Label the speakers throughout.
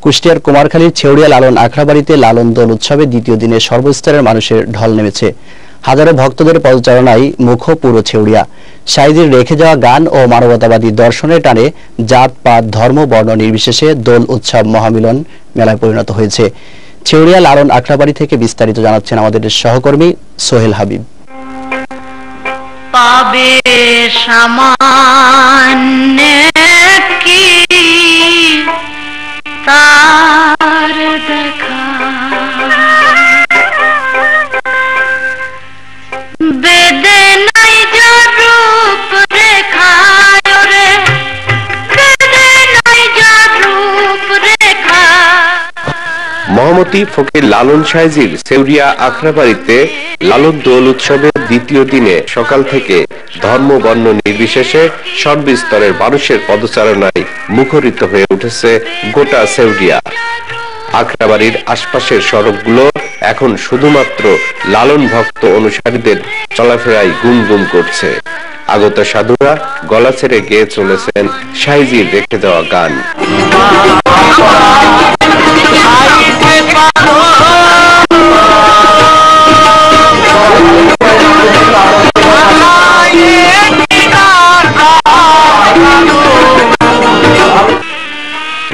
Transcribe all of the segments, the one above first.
Speaker 1: কুষ্টিয়ার কুমারখালীর ছেউড়িয়া লালন আখড়াবাড়িতে লালন দোল উৎসবে দ্বিতীয় দিনে সর্বস্তরের মানুষের ঢল নেমেছে। হাজারো ভক্তদের পদচারণায় মুখো পুরো ছেউড়িয়া। সাইজির রেখে যাওয়া গান ও মানবতাবাদী দর্শনের টানে জাত পাত ধর্ম বর্ণ নির্বিশেষে দোল উৎসব মহামিলন মেলায় পরিণত হয়েছে। ছেউড়িয়া লালন আখড়াবাড়ি থেকে বিস্তারিত জানাচ্ছেন আমাদের সহকর্মী সোহেল হাবিব।
Speaker 2: পাবে সামান্য কি তার দেখা বেদে নাই যা রূপ রেখা রে বেদে নাই যা রূপ রেখা।
Speaker 3: মহামতি ফকির লালন সাইজির ছেউড়িয়া আখড়াবাড়িতে লালন দোল উৎসবের দ্বিতীয় দিনে সকাল থেকে ধর্ম বর্ণ নির্বিশেষে সর্বস্তরের মানুষের পদচারণায় মুখরিত হয়ে উঠেছে গোটা ছেউড়িয়া। আখড়াবাড়ির আশপাশের সড়কগুলো এখন শুধুমাত্র লালন ভক্ত অনুসারীদের চলাফেরায় গুমগুম করছে। আগত সাধুরা গলা ছেড়ে গেয়ে চলেছেন সাইজির রেখে দেওয়া গান।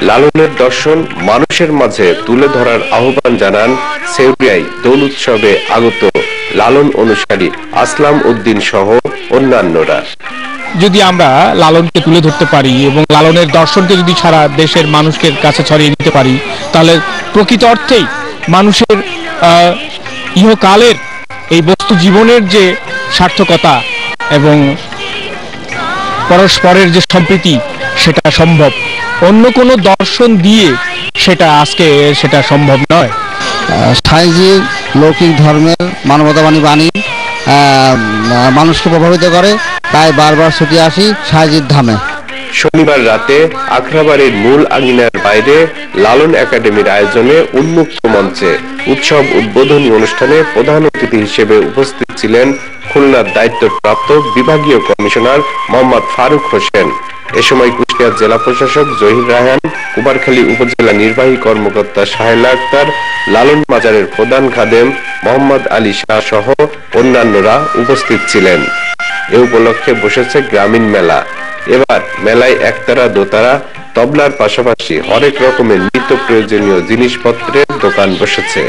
Speaker 3: লালনের দর্শন মানুষের মাঝে তুলে ধরার আহ্বান জানান ছেউড়িয়ায় দোল উৎসবে আগত লালন অনুসারী আসলাম উদ্দিন সহ অন্যান্যরা।
Speaker 4: যদি আমরা লালনকে তুলে ধরতে পারি এবং লালনের দর্শনকে যদি সারা দেশের মানুষের কাছে ছড়িয়ে দিতে পারি, তাহলে প্রকৃত অর্থেই মানুষের ইহকালের এই বস্তু জীবনের যে সার্থকতা এবং পরস্পরের যে সম্প্রীতি সেটা সম্ভব। অন্য কোনো দর্শন দিয়ে সেটা সম্ভব নয়।
Speaker 5: সাইজির লৌকিক ধর্মের মানবতাবাদী বাণী মানুষকে প্রভাবিত করে, তাই বারবার ছুটে আসি সাইজির ধামে।
Speaker 3: শনিবার রাতে আখড়াবাড়ির মূল আঙিনার বাইরে লালন একাডেমির আয়োজনে উন্মুক্ত মঞ্চে উৎসব উদ্বোধনী অনুষ্ঠানে প্রধান অতিথি হিসেবে উপস্থিত ছিলেন খুলনার দায়িত্বপ্রাপ্ত বিভাগীয় কমিশনার মোহাম্মদ ফারুক হোসেন। এ সময় কুষ্টিয়া জেলা প্রশাসক জহির রায়হান, কুমারখালী উপজেলা নির্বাহী কর্মকর্তা সাহেলা আক্তার, লালন বাজারের প্রধান খাদেম মোহাম্মদ আলী শাহ সহ অন্যান্যরা উপস্থিত ছিলেন। এ উপলক্ষে বসেছে গ্রামীণ মেলা। এবার মেলায় একতারা দোতারা তবলার পাশাপাশি হরেক রকমের নিত্য প্রয়োজনীয় জিনিসপত্রের দোকান বসেছে।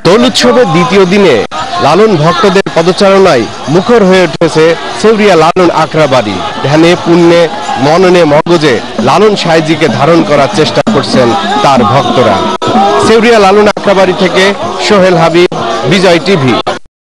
Speaker 3: দোল উৎসবের দ্বিতীয় দিনে লালন ভক্তদের পদচারণায় মুখর হয়ে উঠেছে ছেউড়িয়া লালন আখড়াবাড়ি। ধ্যানে পুণ্যে মননে মগজে লালন সাইজিকে ধারণ করার চেষ্টা করছেন তার ভক্তরা। ছেউড়িয়া লালন আখড়াবাড়ি থেকে সোহেল হাবিব, বিজয় টিভি।